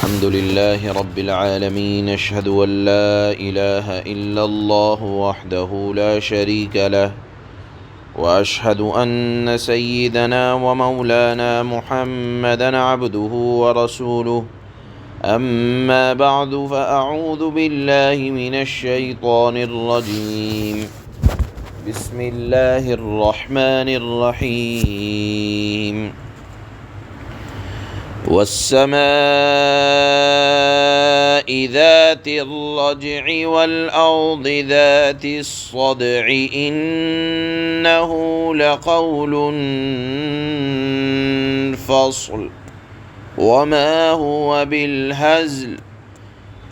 الحمد لله رب العالمين أشهد أن لا إله إلا الله وحده لا شريك له وأشهد أن سيدنا ومولانا محمدا عبده ورسوله أما بعد فأعوذ بالله من الشيطان الرجيم بسم الله الرحمن الرحيم والسماء ذات الرجع والأرض ذات الصدع إنه لقول فصل وما هو بالهزل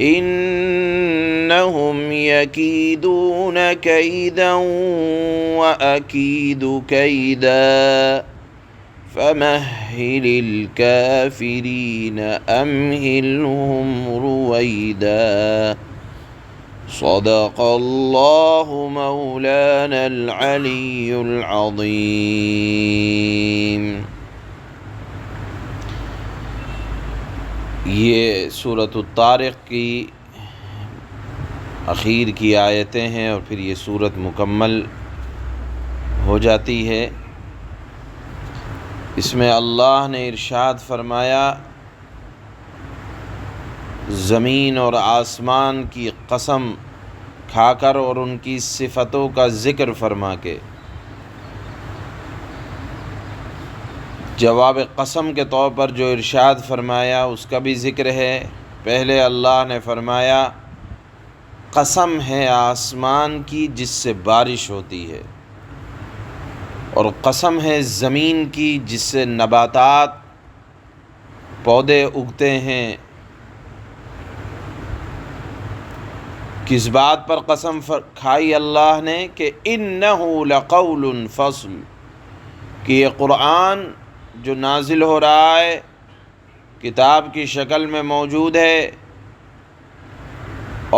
إنهم يكيدون كيدا وأكيد كيدا فمهل الكافرين أمهلهم رويدا صدق الله مولانا العلي العظيم۔ یہ سورۃ الطارق کی اخیر کی آیتیں ہیں اور پھر یہ سورت مکمل ہو جاتی ہے۔ اس میں اللہ نے ارشاد فرمایا، زمین اور آسمان کی قسم کھا کر اور ان کی صفتوں کا ذکر فرما کے، جواب قسم کے طور پر جو ارشاد فرمایا اس کا بھی ذکر ہے۔ پہلے اللہ نے فرمایا قسم ہے آسمان کی جس سے بارش ہوتی ہے، اور قسم ہے زمین کی جس سے نباتات پودے اگتے ہیں۔ کس بات پر قسم کھائی اللہ نے کہ انہ لقول فصل، کہ یہ قرآن جو نازل ہو رہا ہے کتاب کی شکل میں موجود ہے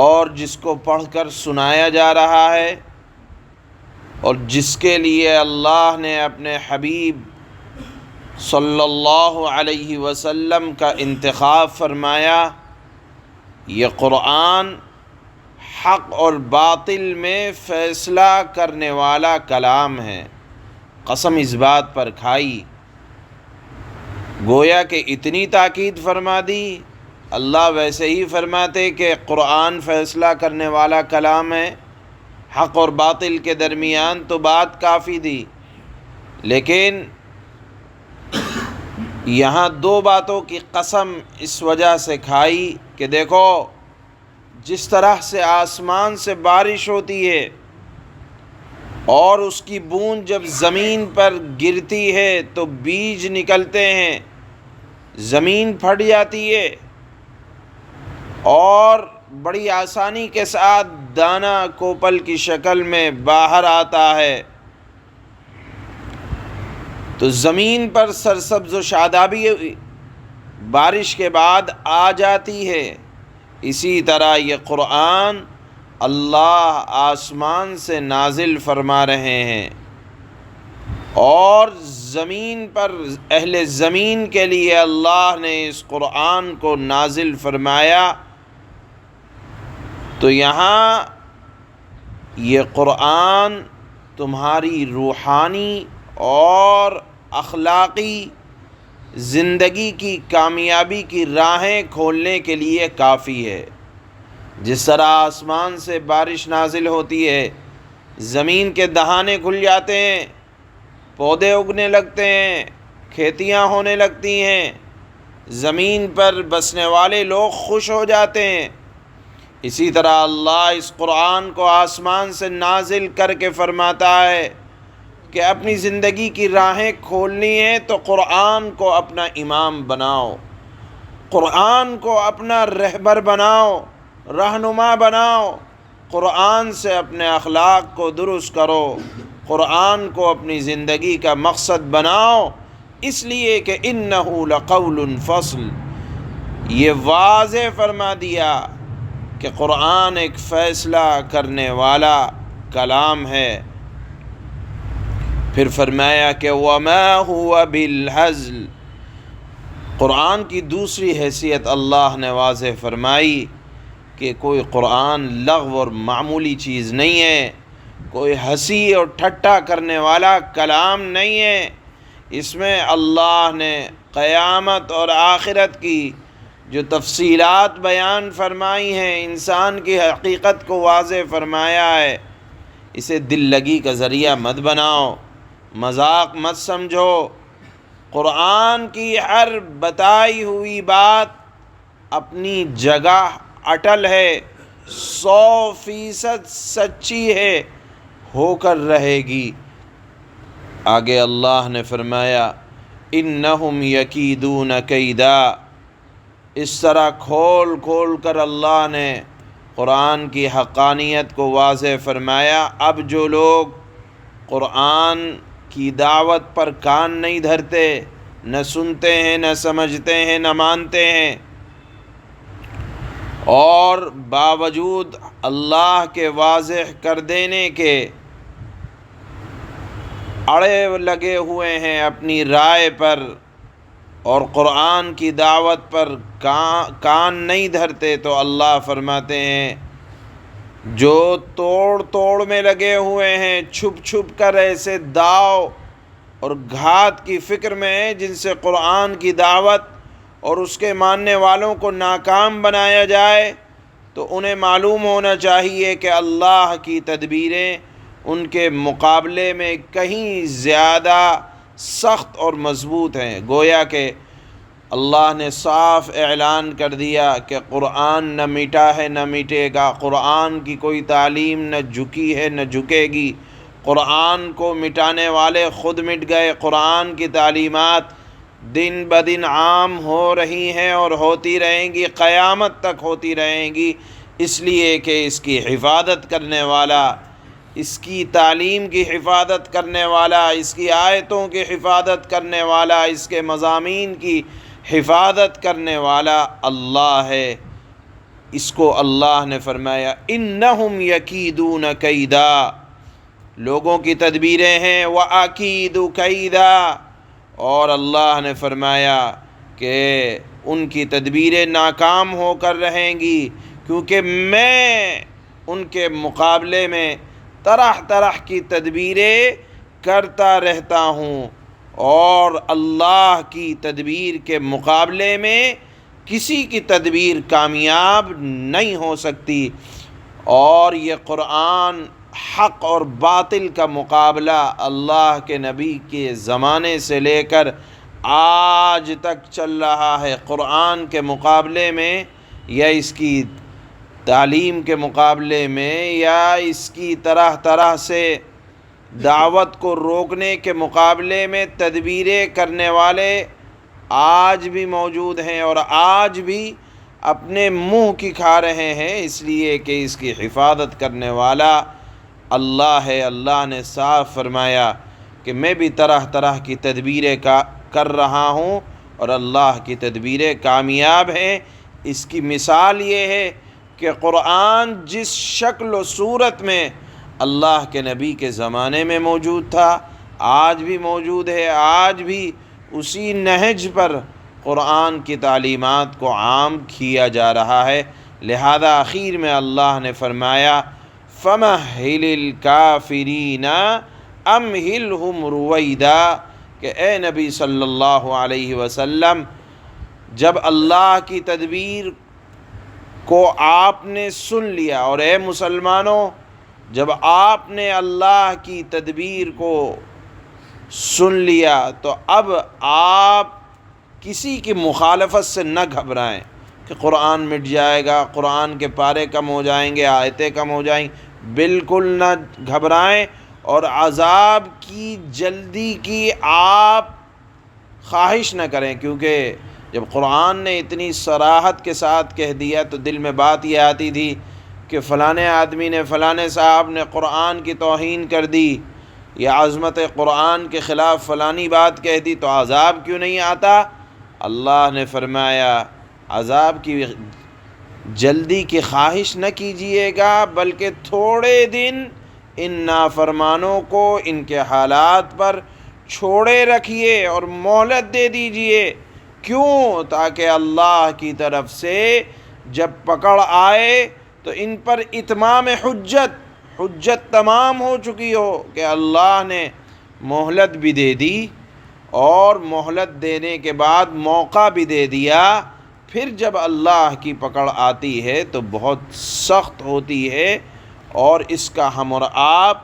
اور جس کو پڑھ کر سنایا جا رہا ہے، اور جس کے لیے اللہ نے اپنے حبیب صلی اللہ علیہ وسلم کا انتخاب فرمایا، یہ قرآن حق اور باطل میں فیصلہ کرنے والا کلام ہے۔ قسم اس بات پر کھائی، گویا کہ اتنی تاکید فرما دی۔ اللہ ویسے ہی فرماتے کہ قرآن فیصلہ کرنے والا کلام ہے، حق اور باطل کے درمیان تو بات کافی دی، لیکن یہاں دو باتوں کی قسم اس وجہ سے کھائی کہ دیکھو جس طرح سے آسمان سے بارش ہوتی ہے اور اس کی بوند جب زمین پر گرتی ہے تو بیج نکلتے ہیں، زمین پھٹ جاتی ہے اور بڑی آسانی کے ساتھ دانہ کوپل کی شکل میں باہر آتا ہے، تو زمین پر سرسبز و شادابی بارش کے بعد آ جاتی ہے۔ اسی طرح یہ قرآن اللہ آسمان سے نازل فرما رہے ہیں، اور زمین پر اہل زمین کے لیے اللہ نے اس قرآن کو نازل فرمایا۔ تو یہاں یہ قرآن تمہاری روحانی اور اخلاقی زندگی کی کامیابی کی راہیں کھولنے کے لیے کافی ہے۔ جس طرح آسمان سے بارش نازل ہوتی ہے، زمین کے دہانے کھل جاتے ہیں، پودے اگنے لگتے ہیں، کھیتیاں ہونے لگتی ہیں، زمین پر بسنے والے لوگ خوش ہو جاتے ہیں، اسی طرح اللہ اس قرآن کو آسمان سے نازل کر کے فرماتا ہے کہ اپنی زندگی کی راہیں کھولنی ہیں تو قرآن کو اپنا امام بناؤ، قرآن کو اپنا رہبر بناؤ، رہنما بناؤ، قرآن سے اپنے اخلاق کو درست کرو، قرآن کو اپنی زندگی کا مقصد بناؤ، اس لیے کہ انہ لقول فصل، یہ واضح فرما دیا کہ قرآن ایک فیصلہ کرنے والا کلام ہے۔ پھر فرمایا کہ وما هو بالهزل، قرآن کی دوسری حیثیت اللہ نے واضح فرمائی کہ کوئی قرآن لغو اور معمولی چیز نہیں ہے، کوئی ہنسی اور ٹھٹا کرنے والا کلام نہیں ہے۔ اس میں اللہ نے قیامت اور آخرت کی جو تفصیلات بیان فرمائی ہیں، انسان کی حقیقت کو واضح فرمایا ہے۔ اسے دل لگی کا ذریعہ مت بناؤ، مذاق مت سمجھو۔ قرآن کی ہر بتائی ہوئی بات اپنی جگہ اٹل ہے، 100% سچی ہے، ہو کر رہے گی۔ آگے اللہ نے فرمایا انہم یکیدون کیدا۔ اس طرح کھول کھول کر اللہ نے قرآن کی حقانیت کو واضح فرمایا۔ اب جو لوگ قرآن کی دعوت پر کان نہیں دھرتے، نہ سنتے ہیں، نہ سمجھتے ہیں، نہ مانتے ہیں، اور باوجود اللہ کے واضح کر دینے کے اڑے لگے ہوئے ہیں اپنی رائے پر اور قرآن کی دعوت پر کان نہیں دھرتے، تو اللہ فرماتے ہیں جو توڑ میں لگے ہوئے ہیں، چھپ چھپ کر ایسے داؤ اور گھات کی فکر میں ہیں جن سے قرآن کی دعوت اور اس کے ماننے والوں کو ناکام بنایا جائے، تو انہیں معلوم ہونا چاہیے کہ اللہ کی تدبیریں ان کے مقابلے میں کہیں زیادہ سخت اور مضبوط ہیں۔ گویا کہ اللہ نے صاف اعلان کر دیا کہ قرآن نہ مٹا ہے نہ مٹے گا، قرآن کی کوئی تعلیم نہ جھکی ہے نہ جھکے گی، قرآن کو مٹانے والے خود مٹ گئے۔ قرآن کی تعلیمات دن بدن عام ہو رہی ہیں اور ہوتی رہیں گی، قیامت تک ہوتی رہیں گی، اس لیے کہ اس کی حفاظت کرنے والا، اس کی تعلیم کی حفاظت کرنے والا، اس کی آیتوں کی حفاظت کرنے والا، اس کے مضامین کی حفاظت کرنے والا اللہ ہے۔ اس کو اللہ نے فرمایا انہم یکیدون کیدا، لوگوں کی تدبیریں ہیں، وَأَكِيدُ كَيْدًا، اور اللہ نے فرمایا کہ ان کی تدبیریں ناکام ہو کر رہیں گی، کیونکہ میں ان کے مقابلے میں طرح طرح کی تدبیریں کرتا رہتا ہوں، اور اللہ کی تدبیر کے مقابلے میں کسی کی تدبیر کامیاب نہیں ہو سکتی۔ اور یہ قرآن حق اور باطل کا مقابلہ اللہ کے نبی کے زمانے سے لے کر آج تک چل رہا ہے۔ قرآن کے مقابلے میں یا اس کی تعلیم کے مقابلے میں یا اس کی طرح طرح سے دعوت کو روکنے کے مقابلے میں تدبیریں کرنے والے آج بھی موجود ہیں، اور آج بھی اپنے منہ کی کھا رہے ہیں، اس لیے کہ اس کی حفاظت کرنے والا اللہ ہے۔ اللہ نے صاف فرمایا کہ میں بھی طرح طرح کی تدبیریں کر رہا ہوں، اور اللہ کی تدبیریں کامیاب ہیں۔ اس کی مثال یہ ہے کہ قرآن جس شکل و صورت میں اللہ کے نبی کے زمانے میں موجود تھا، آج بھی موجود ہے، آج بھی اسی نہج پر قرآن کی تعلیمات کو عام کیا جا رہا ہے۔ لہذا آخر میں اللہ نے فرمایا فَمَهِّلِ الْكَافِرِينَ أَمْهِلْهُمْ رُوَيْدًا، کہ اے نبی صلی اللہ علیہ وسلم، جب اللہ کی تدبیر کو آپ نے سن لیا، اور اے مسلمانوں جب آپ نے اللہ کی تدبیر کو سن لیا تو اب آپ کسی کی مخالفت سے نہ گھبرائیں کہ قرآن مٹ جائے گا، قرآن کے پارے کم ہو جائیں گے، آیتیں کم ہو جائیں، بالکل نہ گھبرائیں، اور عذاب کی جلدی کی آپ خواہش نہ کریں، کیونکہ جب قرآن نے اتنی صراحت کے ساتھ کہہ دیا تو دل میں بات یہ آتی تھی کہ فلانے آدمی نے، فلانے صاحب نے قرآن کی توہین کر دی یا عظمت قرآن کے خلاف فلانی بات کہہ دی، تو عذاب کیوں نہیں آتا؟ اللہ نے فرمایا عذاب کی جلدی کی خواہش نہ کیجئے گا، بلکہ تھوڑے دن ان نافرمانوں کو ان کے حالات پر چھوڑے رکھیے اور مہلت دے دیجئے کیوں؟ تاکہ اللہ کی طرف سے جب پکڑ آئے تو ان پر اتمام حجت تمام ہو چکی ہو، کہ اللہ نے مہلت بھی دے دی اور مہلت دینے کے بعد موقع بھی دے دیا۔ پھر جب اللہ کی پکڑ آتی ہے تو بہت سخت ہوتی ہے، اور اس کا ہم اور آپ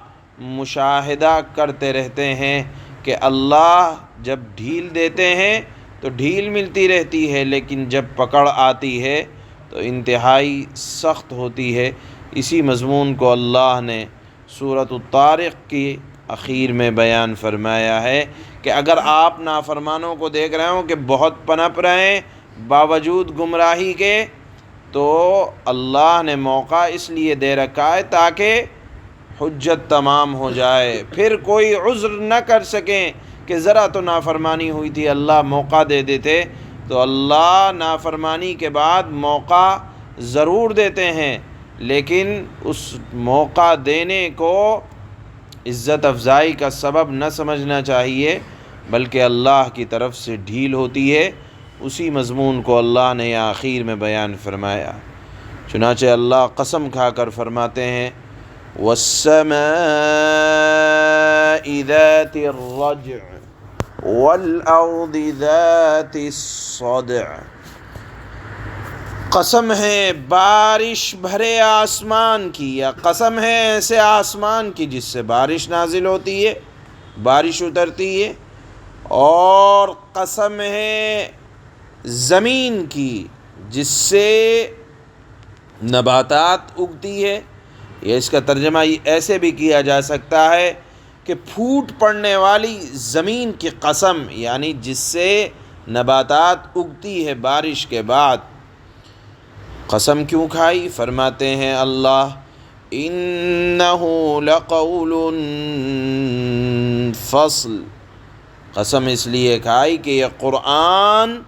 مشاہدہ کرتے رہتے ہیں کہ اللہ جب ڈھیل دیتے ہیں تو ڈھیل ملتی رہتی ہے، لیکن جب پکڑ آتی ہے تو انتہائی سخت ہوتی ہے۔ اسی مضمون کو اللہ نے سورۃ الطارق کی اخیر میں بیان فرمایا ہے کہ اگر آپ نافرمانوں کو دیکھ رہے ہوں کہ بہت پنپ رہے ہیں باوجود گمراہی کے، تو اللہ نے موقع اس لیے دے رکھا ہے تاکہ حجت تمام ہو جائے، پھر کوئی عذر نہ کر سکیں کہ ذرا تو نافرمانی ہوئی تھی، اللہ موقع دے دیتے۔ تو اللہ نافرمانی کے بعد موقع ضرور دیتے ہیں، لیکن اس موقع دینے کو عزت افزائی کا سبب نہ سمجھنا چاہیے، بلکہ اللہ کی طرف سے ڈھیل ہوتی ہے۔ اسی مضمون کو اللہ نے آخر میں بیان فرمایا۔ چنانچہ اللہ قسم کھا کر فرماتے ہیں وَالسَّمَاءِ ذَاتِ الرَّجْعِ وَالْأَرْضِ ذَاتِ الصَّدْعِ، قسم ہے بارش بھرے آسمان کی، یا قسم ہے ایسے آسمان کی جس سے بارش نازل ہوتی ہے، بارش اترتی ہے، اور قسم ہے زمین کی جس سے نباتات اگتی ہے، یا اس کا ترجمہ ایسے بھی کیا جا سکتا ہے کہ پھوٹ پڑنے والی زمین کی قسم، یعنی جس سے نباتات اگتی ہے بارش کے بعد۔ قسم کیوں کھائی؟ فرماتے ہیں اللہ انہ لقول فصل، قسم اس لیے کھائی کہ یہ قرآن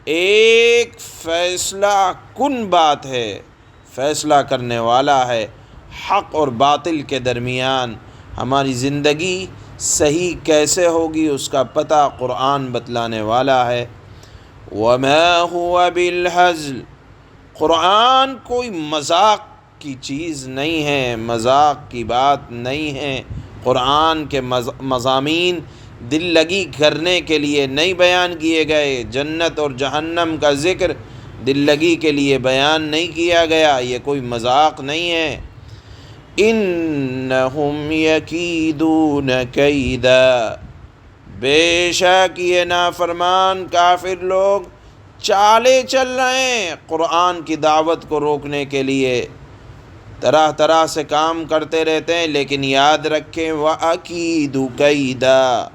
ایک فیصلہ کن بات ہے، فیصلہ کرنے والا ہے حق اور باطل کے درمیان۔ ہماری زندگی صحیح کیسے ہوگی اس کا پتہ قرآن بتلانے والا ہے۔ وما هو بالہزل، قرآن کوئی مذاق کی چیز نہیں ہے، مذاق کی بات نہیں ہے۔ قرآن کے مضامین دل لگی کرنے کے لیے نہیں بیان کیے گئے، جنت اور جہنم کا ذکر دل لگی کے لیے بیان نہیں کیا گیا، یہ کوئی مذاق نہیں ہے۔ انہم یکیدون کیدا، بے شک یہ نافرمان کافر لوگ چالیں چل رہے ہیں قرآن کی دعوت کو روکنے کے لیے، طرح طرح سے کام کرتے رہتے ہیں، لیکن یاد رکھیں وَأَكِيدُ كَيْدًا،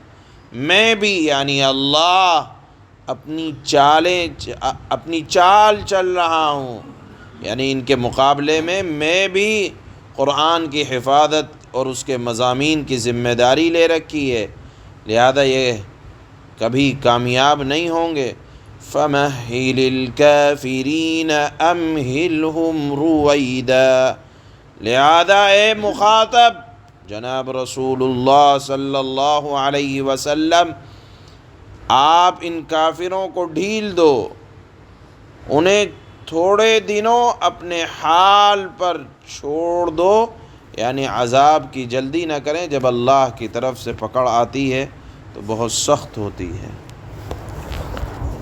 میں بھی یعنی اللہ اپنی چال چل رہا ہوں، یعنی ان کے مقابلے میں بھی قرآن کی حفاظت اور اس کے مضامین کی ذمہ داری لے رکھی ہے، لہذا یہ کبھی کامیاب نہیں ہوں گے۔ فَمَهِّلِ الْكَافِرِينَ أَمْهِلْهُمْ رُوَيْدًا، لہذا اے مخاطب جناب رسول اللہ صلی اللہ علیہ وسلم، آپ ان کافروں کو ڈھیل دو، انہیں تھوڑے دنوں اپنے حال پر چھوڑ دو، یعنی عذاب کی جلدی نہ کریں، جب اللہ کی طرف سے پکڑ آتی ہے تو بہت سخت ہوتی ہے۔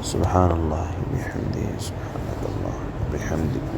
سبحان اللہ بحمدہ، سبحانک اللہ بحمدک۔